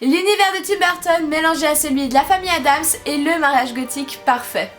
L'univers de Tim Burton mélangé à celui de la famille Addams est le mariage gothique parfait.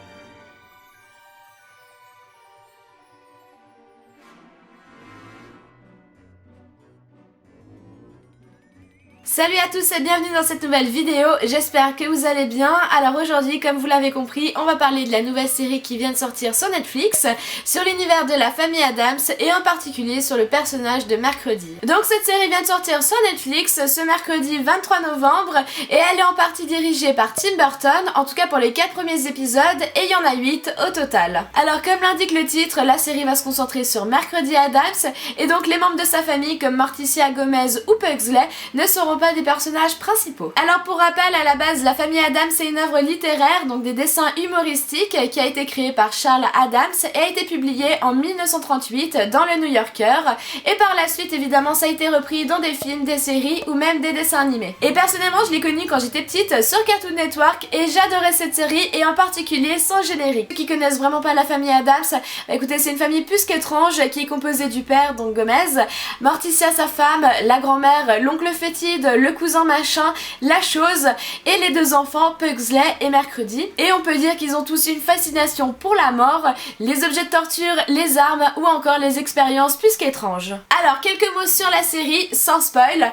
Salut à tous et bienvenue dans cette nouvelle vidéo, j'espère que vous allez bien. Alors aujourd'hui, comme vous l'avez compris, on va parler de la nouvelle série qui vient de sortir sur Netflix, sur l'univers de la famille Addams et en particulier sur le personnage de Mercredi. Donc cette série vient de sortir sur Netflix ce mercredi 23 novembre et elle est en partie dirigée par Tim Burton, en tout cas pour les 4 premiers épisodes et il y en a 8 au total. Alors comme l'indique le titre, la série va se concentrer sur Mercredi Addams et donc les membres de sa famille comme Morticia Gomez ou Pugsley ne seront pas des personnages principaux. Alors pour rappel, à la base, la famille Addams c'est une œuvre littéraire, donc des dessins humoristiques qui a été créée par Charles Addams et a été publiée en 1938 dans le New Yorker et par la suite évidemment ça a été repris dans des films, des séries ou même des dessins animés. Et personnellement je l'ai connu quand j'étais petite sur Cartoon Network et j'adorais cette série et en particulier son générique. Ceux qui connaissent vraiment pas la famille Addams, bah écoutez c'est une famille plus qu'étrange qui est composée du père, donc Gomez, Morticia sa femme, la grand-mère, l'oncle fétide, le cousin machin, la chose et les deux enfants Pugsley et Mercredi. Et on peut dire qu'ils ont tous une fascination pour la mort, les objets de torture, les armes ou encore les expériences plus qu'étranges. Alors quelques mots sur la série sans spoil.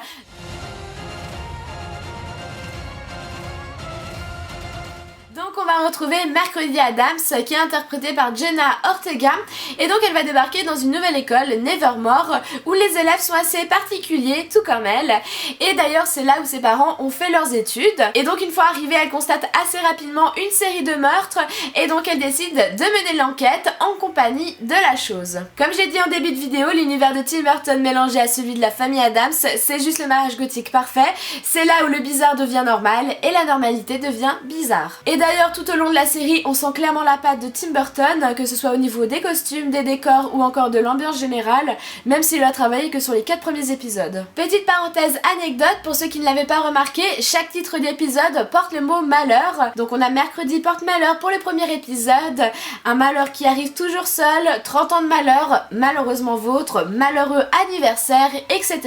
Donc on va retrouver Mercredi Addams qui est interprétée par Jenna Ortega et donc elle va débarquer dans une nouvelle école, Nevermore, où les élèves sont assez particuliers tout comme elle et d'ailleurs c'est là où ses parents ont fait leurs études et donc une fois arrivée elle constate assez rapidement une série de meurtres et donc elle décide de mener l'enquête en compagnie de la chose. Comme j'ai dit en début de vidéo, l'univers de Tim Burton mélangé à celui de la famille Addams c'est juste le mariage gothique parfait, c'est là où le bizarre devient normal et la normalité devient bizarre. Et d'ailleurs tout au long de la série on sent clairement la patte de Tim Burton, que ce soit au niveau des costumes, des décors ou encore de l'ambiance générale, même s'il a travaillé que sur les 4 premiers épisodes. Petite parenthèse anecdote pour ceux qui ne l'avaient pas remarqué, chaque titre d'épisode porte le mot malheur, donc on a Mercredi porte malheur pour le premier épisode, un malheur qui arrive toujours seul, 30 ans de malheur, malheureusement vôtre, malheureux anniversaire, etc.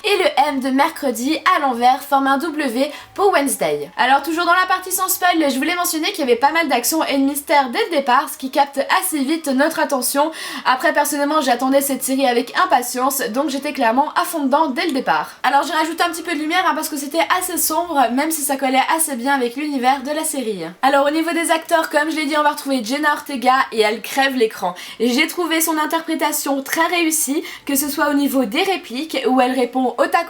Et le M de mercredi à l'envers forme un W pour Wednesday. Alors toujours dans la partie sans spoil, je voulais mentionner qu'il y avait pas mal d'action et de mystère dès le départ, ce qui capte assez vite notre attention. Après personnellement j'attendais cette série avec impatience, donc j'étais clairement à fond dedans dès le départ. Alors j'ai rajouté un petit peu de lumière parce que c'était assez sombre, même si ça collait assez bien avec l'univers de la série. Alors au niveau des acteurs, comme je l'ai dit, on va retrouver Jenna Ortega et elle crève l'écran. J'ai trouvé son interprétation très réussie, que ce soit au niveau des répliques où elle répond au tac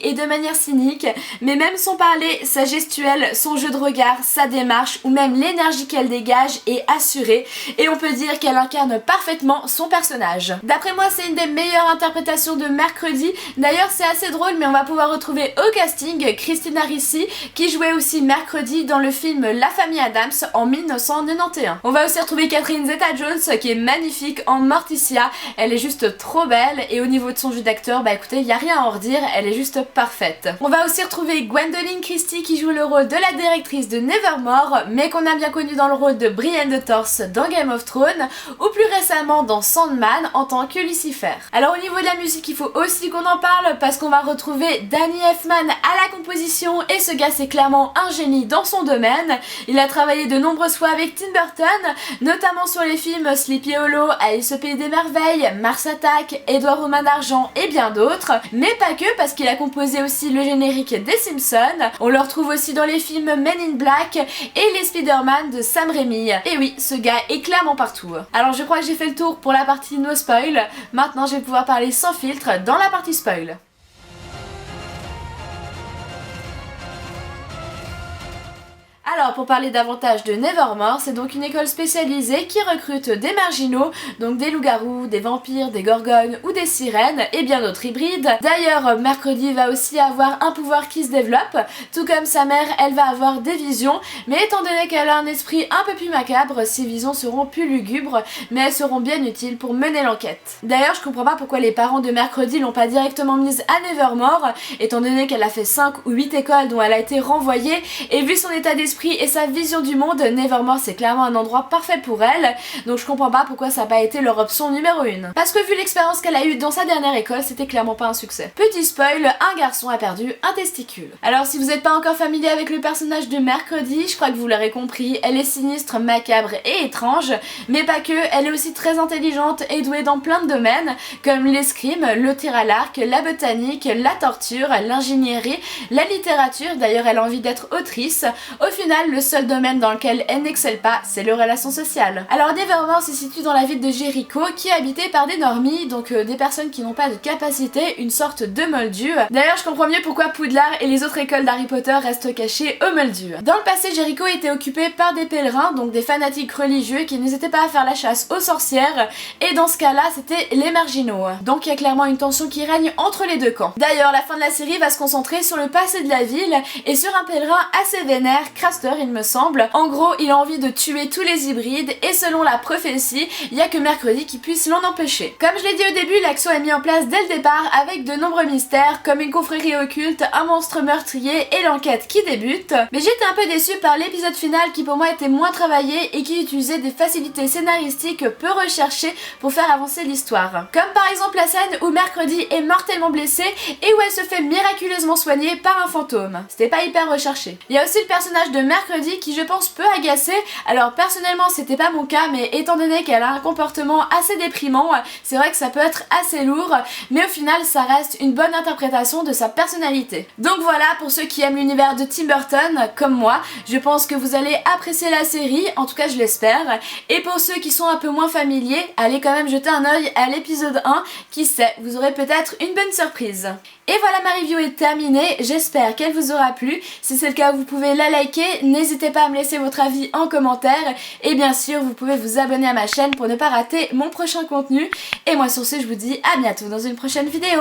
et de manière cynique, mais même son parler, sa gestuelle, son jeu de regard, sa démarche ou même l'énergie qu'elle dégage est assurée et on peut dire qu'elle incarne parfaitement son personnage. D'après moi c'est une des meilleures interprétations de Mercredi, d'ailleurs c'est assez drôle mais on va pouvoir retrouver au casting Christina Ricci qui jouait aussi Mercredi dans le film La famille Addams en 1991. On va aussi retrouver Catherine Zeta-Jones qui est magnifique en Morticia, elle est juste trop belle et au niveau de son jeu d'acteur bah écoutez y a rien à en redire, elle est juste parfaite. On va aussi retrouver Gwendoline Christie qui joue le rôle de la directrice de Nevermore mais qu'on a bien connu dans le rôle de Brienne de Tarth dans Game of Thrones ou plus récemment dans Sandman en tant que Lucifer. Alors au niveau de la musique il faut aussi qu'on en parle parce qu'on va retrouver Danny Elfman à la composition et ce gars c'est clairement un génie dans son domaine. Il a travaillé de nombreuses fois avec Tim Burton, notamment sur les films Sleepy Hollow, Alice au pays des merveilles, Mars Attack, Edouard aux mains d'argent et bien d'autres, mais pas que parce qu'il a composé aussi le générique des Simpsons. On le retrouve aussi dans les films Men in Black et les Spider-Man de Sam Raimi. Et oui, ce gars est clairement partout. Alors je crois que j'ai fait le tour pour la partie no spoil, maintenant je vais pouvoir parler sans filtre dans la partie spoil. Alors pour parler davantage de Nevermore, c'est donc une école spécialisée qui recrute des marginaux, donc des loups-garous, des vampires, des gorgones ou des sirènes et bien d'autres hybrides. D'ailleurs Mercredi va aussi avoir un pouvoir qui se développe, tout comme sa mère elle va avoir des visions, mais étant donné qu'elle a un esprit un peu plus macabre, ses visions seront plus lugubres, mais elles seront bien utiles pour mener l'enquête. D'ailleurs je comprends pas pourquoi les parents de Mercredi l'ont pas directement mise à Nevermore, étant donné qu'elle a fait 5 ou 8 écoles dont elle a été renvoyée, et vu son état d'esprit d'esprit et sa vision du monde, Nevermore c'est clairement un endroit parfait pour elle, donc je comprends pas pourquoi ça n'a pas été leur option numéro 1. Parce que vu l'expérience qu'elle a eue dans sa dernière école, c'était clairement pas un succès. Petit spoil, un garçon a perdu un testicule. Alors si vous n'êtes pas encore familier avec le personnage de Mercredi, je crois que vous l'aurez compris, elle est sinistre, macabre et étrange, mais pas que, elle est aussi très intelligente et douée dans plein de domaines, comme l'escrime, le tir à l'arc, la botanique, la torture, l'ingénierie, la littérature, d'ailleurs elle a envie d'être autrice. Au final, le seul domaine dans lequel elle n'excelle pas, c'est les relations sociales. Alors Nevermore se situe dans la ville de Jericho, qui est habitée par des normies, donc des personnes qui n'ont pas de capacité, une sorte de moldu. D'ailleurs je comprends mieux pourquoi Poudlard et les autres écoles d'Harry Potter restent cachées au moldu. Dans le passé, Jericho était occupé par des pèlerins, donc des fanatiques religieux qui n'hésitaient pas à faire la chasse aux sorcières, et dans ce cas-là c'était les marginaux. Donc il y a clairement une tension qui règne entre les deux camps. D'ailleurs la fin de la série va se concentrer sur le passé de la ville et sur un pèlerin assez vénère, Craster il me semble. En gros il a envie de tuer tous les hybrides et selon la prophétie, il n'y a que Mercredi qui puisse l'en empêcher. Comme je l'ai dit au début, l'action est mise en place dès le départ avec de nombreux mystères comme une confrérie occulte, un monstre meurtrier et l'enquête qui débute. Mais j'étais un peu déçue par l'épisode final qui pour moi était moins travaillé et qui utilisait des facilités scénaristiques peu recherchées pour faire avancer l'histoire. Comme par exemple la scène où Mercredi est mortellement blessée et où elle se fait miraculeusement soigner par un fantôme. C'était pas hyper recherché. Il y a aussi le personnage de Mercredi qui je pense peut agacer. Alors personnellement c'était pas mon cas, mais étant donné qu'elle a un comportement assez déprimant, c'est vrai que ça peut être assez lourd, mais au final ça reste une bonne interprétation de sa personnalité. Donc voilà, pour ceux qui aiment l'univers de Tim Burton, comme moi, je pense que vous allez apprécier la série, en tout cas je l'espère, et pour ceux qui sont un peu moins familiers, allez quand même jeter un œil à l'épisode 1, qui sait, vous aurez peut-être une bonne surprise. Et voilà, ma review est terminée, j'espère qu'elle vous aura plu. Si c'est le cas, vous pouvez la liker, n'hésitez pas à me laisser votre avis en commentaire, et bien sûr vous pouvez vous abonner à ma chaîne pour ne pas rater mon prochain contenu. Et moi sur ce, je vous dis à bientôt dans une prochaine vidéo.